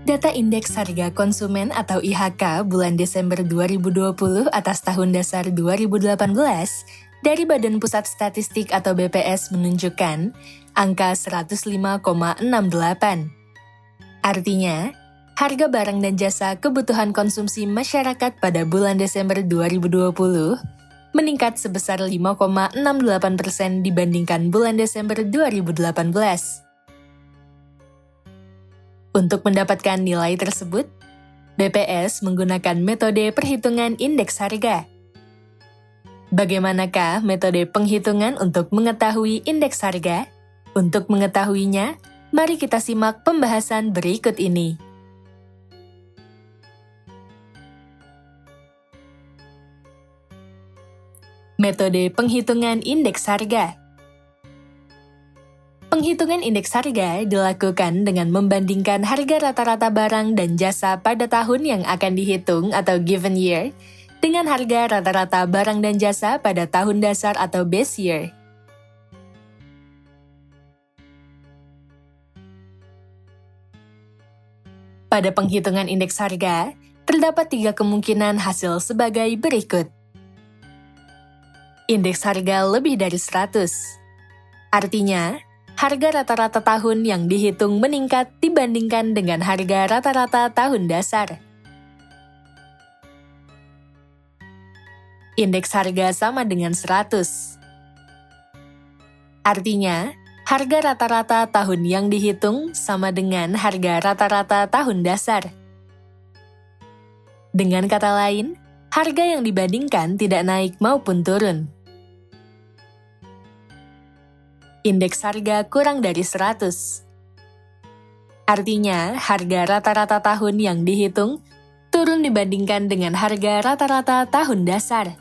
Data Indeks Harga Konsumen atau IHK bulan Desember 2020 atas tahun dasar 2018 dari Badan Pusat Statistik atau BPS menunjukkan angka 105,68. Artinya, harga barang dan jasa kebutuhan konsumsi masyarakat pada bulan Desember 2020 meningkat sebesar 5,68% dibandingkan bulan Desember 2018. Untuk mendapatkan nilai tersebut, BPS menggunakan metode perhitungan indeks harga. Bagaimanakah metode penghitungan untuk mengetahui indeks harga? Untuk mengetahuinya, mari kita simak pembahasan berikut ini. Metode penghitungan indeks harga. Penghitungan indeks harga dilakukan dengan membandingkan harga rata-rata barang dan jasa pada tahun yang akan dihitung atau given year dengan harga rata-rata barang dan jasa pada tahun dasar atau base year. Pada penghitungan indeks harga, terdapat 3 kemungkinan hasil sebagai berikut. Indeks harga lebih dari 100. Artinya, harga rata-rata tahun yang dihitung meningkat dibandingkan dengan harga rata-rata tahun dasar. Indeks harga sama dengan 100. Artinya, harga rata-rata tahun yang dihitung sama dengan harga rata-rata tahun dasar. Dengan kata lain, harga yang dibandingkan tidak naik maupun turun. Indeks harga kurang dari 100. Artinya, harga rata-rata tahun yang dihitung turun dibandingkan dengan harga rata-rata tahun dasar.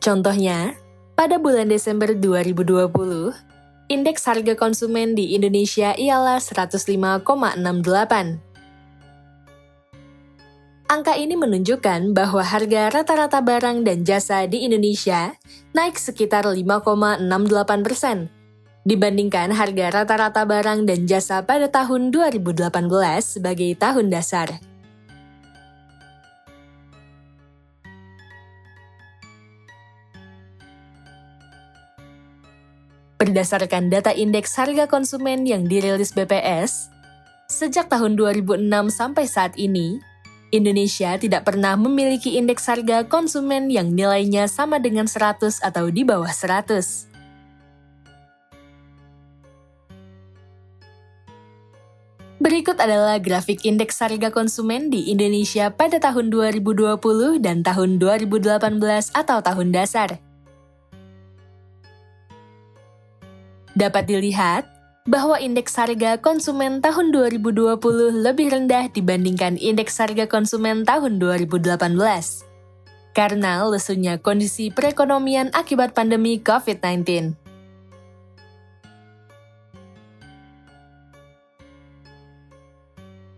Contohnya, pada bulan Desember 2020, indeks harga konsumen di Indonesia ialah 105,68. Angka ini menunjukkan bahwa harga rata-rata barang dan jasa di Indonesia naik sekitar 5,68% dibandingkan harga rata-rata barang dan jasa pada tahun 2018 sebagai tahun dasar. Berdasarkan data indeks harga konsumen yang dirilis BPS, sejak tahun 2006 sampai saat ini, Indonesia tidak pernah memiliki indeks harga konsumen yang nilainya sama dengan 100 atau di bawah 100. Berikut adalah grafik indeks harga konsumen di Indonesia pada tahun 2020 dan tahun 2018 atau tahun dasar. Dapat dilihat bahwa indeks harga konsumen tahun 2020 lebih rendah dibandingkan indeks harga konsumen tahun 2018. Karena lesunya kondisi perekonomian akibat pandemi COVID-19.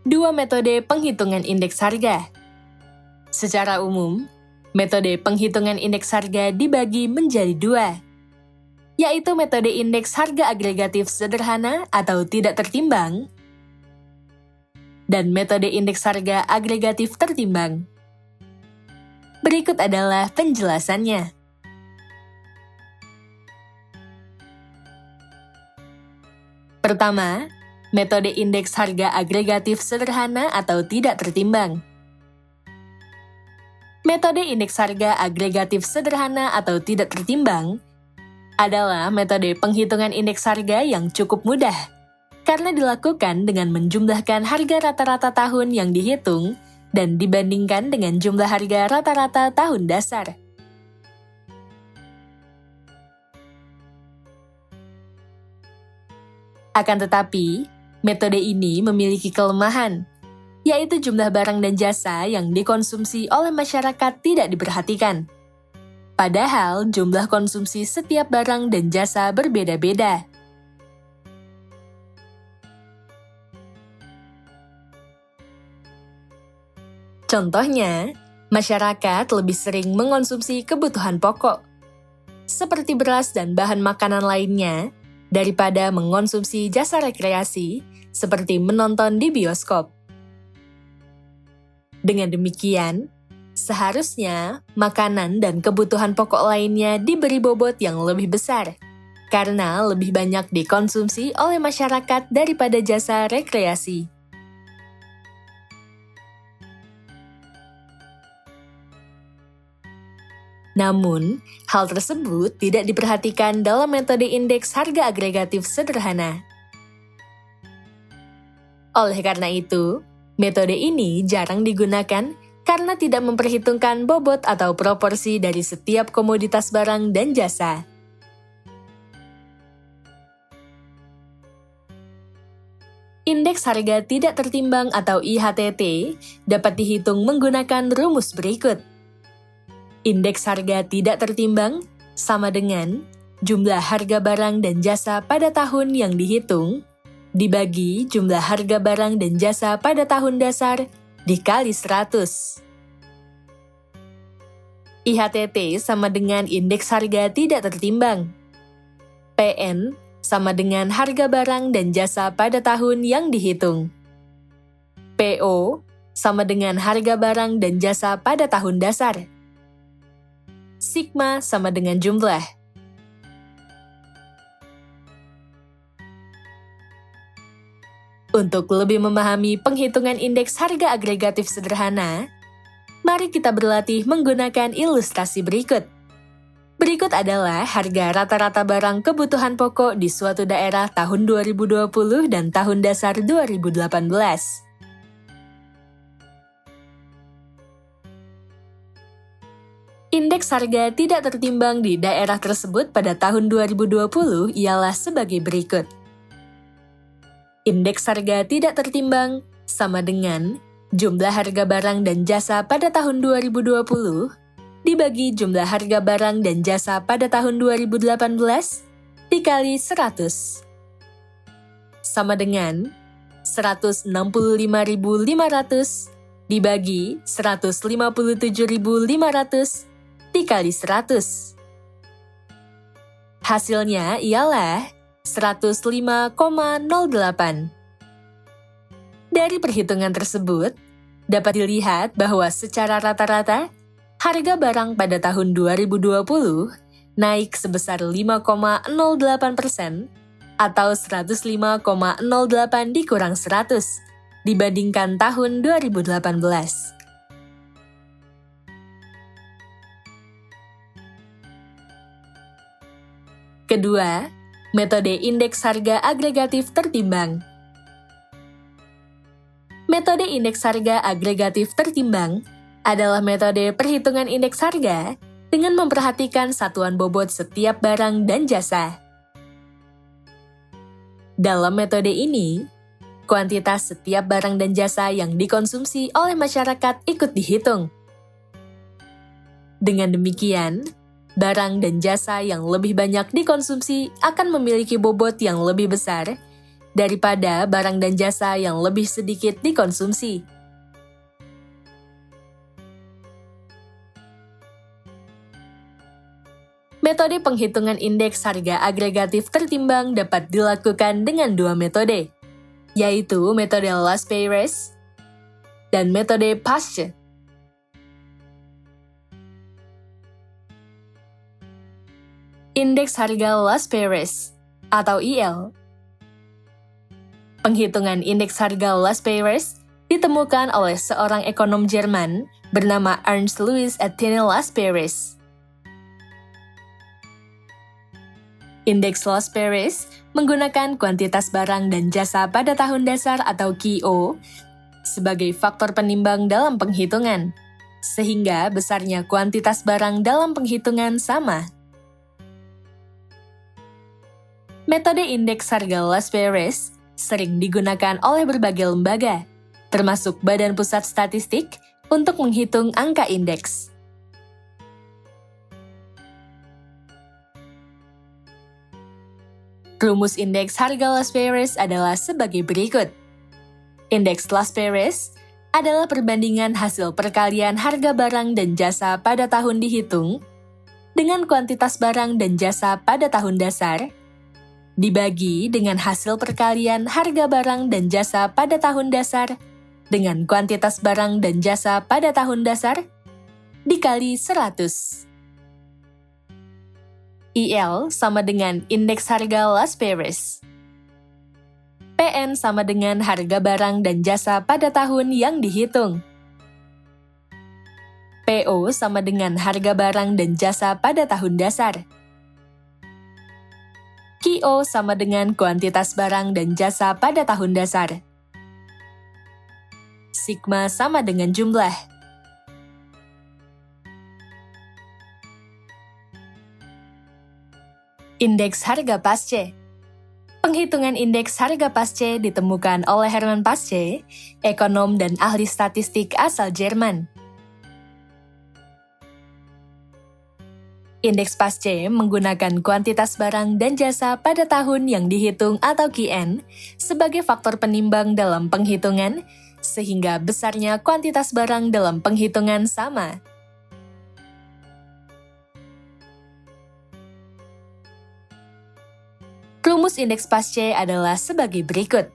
Dua metode penghitungan indeks harga. Secara umum, metode penghitungan indeks harga dibagi menjadi 2, yaitu metode indeks harga agregatif sederhana atau tidak tertimbang, dan metode indeks harga agregatif tertimbang. Berikut adalah penjelasannya. Pertama, metode indeks harga agregatif sederhana atau tidak tertimbang. Metode indeks harga agregatif sederhana atau tidak tertimbang adalah metode penghitungan indeks harga yang cukup mudah, karena dilakukan dengan menjumlahkan harga rata-rata tahun yang dihitung dan dibandingkan dengan jumlah harga rata-rata tahun dasar. Akan tetapi, metode ini memiliki kelemahan, yaitu jumlah barang dan jasa yang dikonsumsi oleh masyarakat tidak diperhatikan. Padahal jumlah konsumsi setiap barang dan jasa berbeda-beda. Contohnya, masyarakat lebih sering mengonsumsi kebutuhan pokok, seperti beras dan bahan makanan lainnya, daripada mengonsumsi jasa rekreasi seperti menonton di bioskop. Dengan demikian, seharusnya makanan dan kebutuhan pokok lainnya diberi bobot yang lebih besar, karena lebih banyak dikonsumsi oleh masyarakat daripada jasa rekreasi. Namun, hal tersebut tidak diperhatikan dalam metode indeks harga agregatif sederhana. Oleh karena itu, metode ini jarang digunakan karena tidak memperhitungkan bobot atau proporsi dari setiap komoditas barang dan jasa. Indeks harga tidak tertimbang atau IHTT dapat dihitung menggunakan rumus berikut. Indeks harga tidak tertimbang sama dengan jumlah harga barang dan jasa pada tahun yang dihitung dibagi jumlah harga barang dan jasa pada tahun dasar dikali 100. IHTT sama dengan indeks harga tidak tertimbang. PN sama dengan harga barang dan jasa pada tahun yang dihitung. PO sama dengan harga barang dan jasa pada tahun dasar. Sigma sama dengan jumlah. Untuk lebih memahami penghitungan indeks harga agregatif sederhana, mari kita berlatih menggunakan ilustrasi berikut. Berikut adalah harga rata-rata barang kebutuhan pokok di suatu daerah tahun 2020 dan tahun dasar 2018. Indeks harga tidak tertimbang di daerah tersebut pada tahun 2020 ialah sebagai berikut. Indeks harga tidak tertimbang sama dengan jumlah harga barang dan jasa pada tahun 2020 dibagi jumlah harga barang dan jasa pada tahun 2018 dikali 100. Sama dengan 165.500 dibagi 157.500 dikali 100. Hasilnya ialah 105,08. Dari perhitungan tersebut, dapat dilihat bahwa secara rata-rata, harga barang pada tahun 2020 naik sebesar 5,08% atau 105,08 dikurang 100 dibandingkan tahun 2018. Kedua, metode indeks harga agregatif tertimbang. Metode indeks harga agregatif tertimbang adalah metode perhitungan indeks harga dengan memperhatikan satuan bobot setiap barang dan jasa. Dalam metode ini, kuantitas setiap barang dan jasa yang dikonsumsi oleh masyarakat ikut dihitung. Dengan demikian, barang dan jasa yang lebih banyak dikonsumsi akan memiliki bobot yang lebih besar daripada barang dan jasa yang lebih sedikit dikonsumsi. Metode penghitungan indeks harga agregatif tertimbang dapat dilakukan dengan dua metode, yaitu metode Las Peires dan metode Paasche. Indeks harga Las Peires atau IL. Penghitungan indeks harga Las Peires ditemukan oleh seorang ekonom Jerman bernama Ernst Louis Etienne Las Peires. Indeks Las Peires menggunakan kuantitas barang dan jasa pada tahun dasar atau KIO sebagai faktor penimbang dalam penghitungan, sehingga besarnya kuantitas barang dalam penghitungan sama. Metode indeks harga Las Peires sering digunakan oleh berbagai lembaga, termasuk Badan Pusat Statistik, untuk menghitung angka indeks. Rumus indeks harga Las Peires adalah sebagai berikut. Indeks Las Peires adalah perbandingan hasil perkalian harga barang dan jasa pada tahun dihitung dengan kuantitas barang dan jasa pada tahun dasar, dibagi dengan hasil perkalian harga barang dan jasa pada tahun dasar, dengan kuantitas barang dan jasa pada tahun dasar, dikali 100. IL sama dengan indeks harga last price. PN sama dengan harga barang dan jasa pada tahun yang dihitung. PO sama dengan harga barang dan jasa pada tahun dasar. QO sama dengan kuantitas barang dan jasa pada tahun dasar. Sigma sama dengan jumlah. Indeks harga Pasce. Penghitungan indeks harga Pasce ditemukan oleh Hermann Pasce, ekonom dan ahli statistik asal Jerman. Indeks Pasce menggunakan kuantitas barang dan jasa pada tahun yang dihitung atau QN sebagai faktor penimbang dalam penghitungan, sehingga besarnya kuantitas barang dalam penghitungan sama. Rumus indeks Pasce adalah sebagai berikut.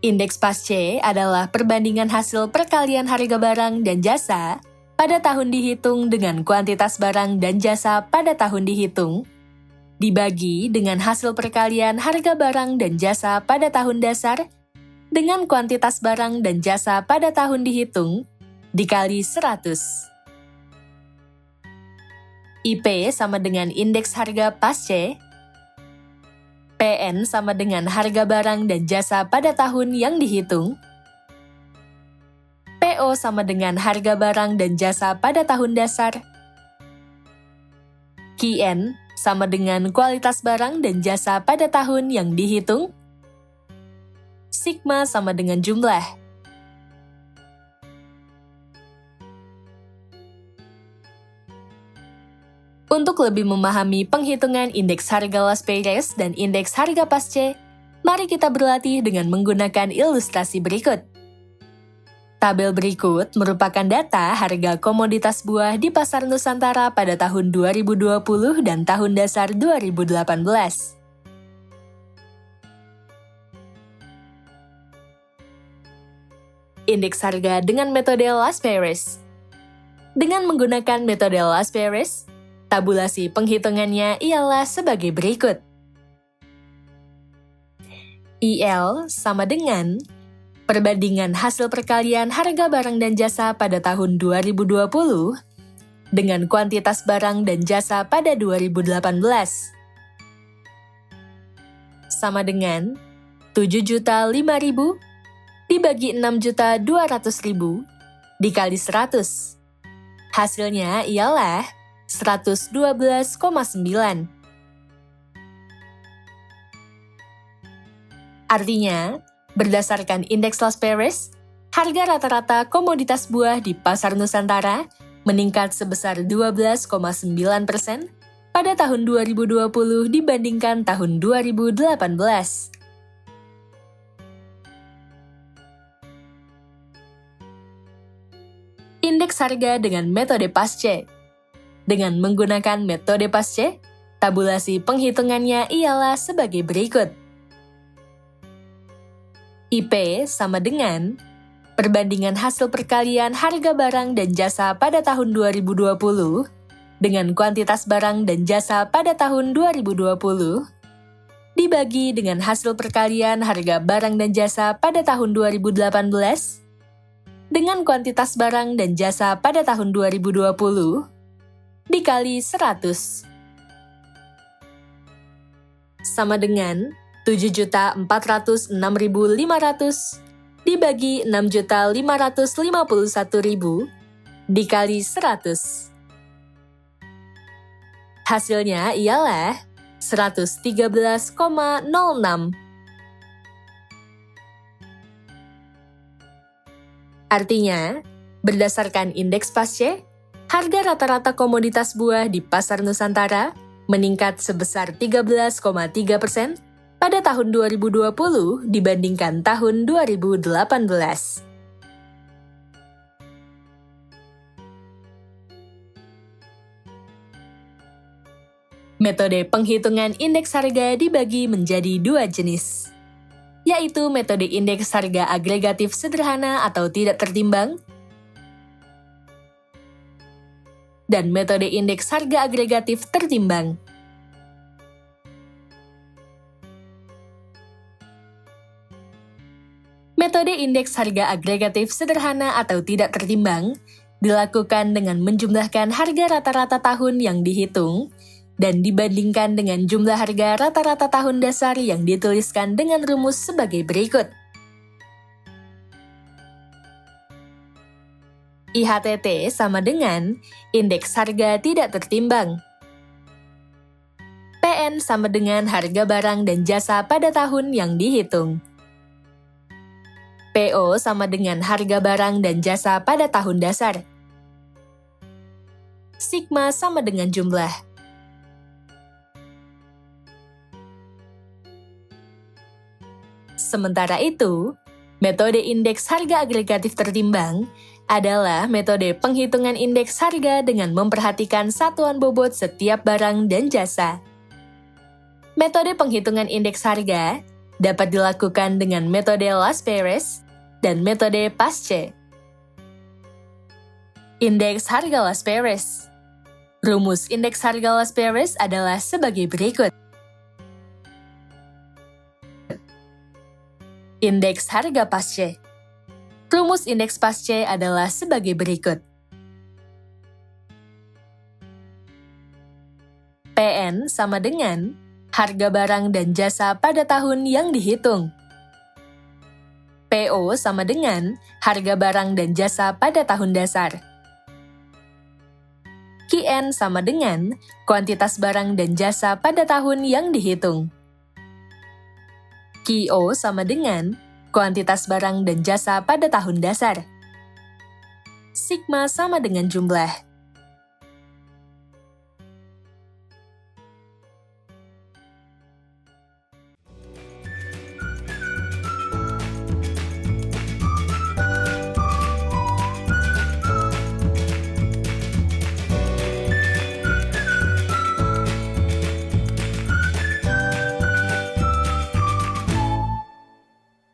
Indeks Pasce adalah perbandingan hasil perkalian harga barang dan jasa pada tahun dihitung dengan kuantitas barang dan jasa pada tahun dihitung, dibagi dengan hasil perkalian harga barang dan jasa pada tahun dasar dengan kuantitas barang dan jasa pada tahun dihitung, dikali 100. IP sama dengan indeks harga Pasce. PN sama dengan harga barang dan jasa pada tahun yang dihitung. PO sama dengan harga barang dan jasa pada tahun dasar. QN sama dengan kualitas barang dan jasa pada tahun yang dihitung. Sigma sama dengan jumlah. Untuk lebih memahami penghitungan indeks harga last price dan indeks harga Pasce, mari kita berlatih dengan menggunakan ilustrasi berikut. Tabel berikut merupakan data harga komoditas buah di Pasar Nusantara pada tahun 2020 dan tahun dasar 2018. Indeks harga dengan metode last price. Dengan menggunakan metode last price, tabulasi penghitungannya ialah sebagai berikut. IL sama dengan perbandingan hasil perkalian harga barang dan jasa pada tahun 2020 dengan kuantitas barang dan jasa pada 2018. Sama dengan 7.005.000 dibagi 6.200.000 dikali 100. Hasilnya ialah 112,9. Artinya, berdasarkan indeks last price, harga rata-rata komoditas buah di Pasar Nusantara meningkat sebesar 12,9% pada tahun 2020 dibandingkan tahun 2018. Indeks harga dengan metode Pasce. Dengan menggunakan metode Pasce, tabulasi penghitungannya ialah sebagai berikut. IP sama dengan perbandingan hasil perkalian harga barang dan jasa pada tahun 2020 dengan kuantitas barang dan jasa pada tahun 2020 dibagi dengan hasil perkalian harga barang dan jasa pada tahun 2018 dengan kuantitas barang dan jasa pada tahun 2020 dikali 100. Sama dengan 7.406.500 dibagi 6.551.000 dikali 100. Hasilnya ialah 113,06. Artinya, berdasarkan indeks Pasce, harga rata-rata komoditas buah di Pasar Nusantara meningkat sebesar 13,3% pada tahun 2020 dibandingkan tahun 2018. Metode penghitungan indeks harga dibagi menjadi dua jenis, yaitu metode indeks harga agregatif sederhana atau tidak tertimbang, dan metode indeks harga agregatif tertimbang. Metode indeks harga agregatif sederhana atau tidak tertimbang dilakukan dengan menjumlahkan harga rata-rata tahun yang dihitung dan dibandingkan dengan jumlah harga rata-rata tahun dasar yang dituliskan dengan rumus sebagai berikut. IHTT sama dengan indeks harga tidak tertimbang. PN sama dengan harga barang dan jasa pada tahun yang dihitung. PO sama dengan harga barang dan jasa pada tahun dasar. Sigma sama dengan jumlah. Sementara itu, metode indeks harga agregatif tertimbang adalah metode penghitungan indeks harga dengan memperhatikan satuan bobot setiap barang dan jasa. Metode penghitungan indeks harga dapat dilakukan dengan metode Las Perez dan metode Pasce. Indeks harga Las Perez. Rumus indeks harga Las Perez adalah sebagai berikut. Indeks harga Pasce. Rumus indeks Pasce adalah sebagai berikut. PN sama dengan harga barang dan jasa pada tahun yang dihitung. PO sama dengan harga barang dan jasa pada tahun dasar. QN sama dengan kuantitas barang dan jasa pada tahun yang dihitung. QO sama dengan kuantitas barang dan jasa pada tahun dasar. Sigma sama dengan jumlah.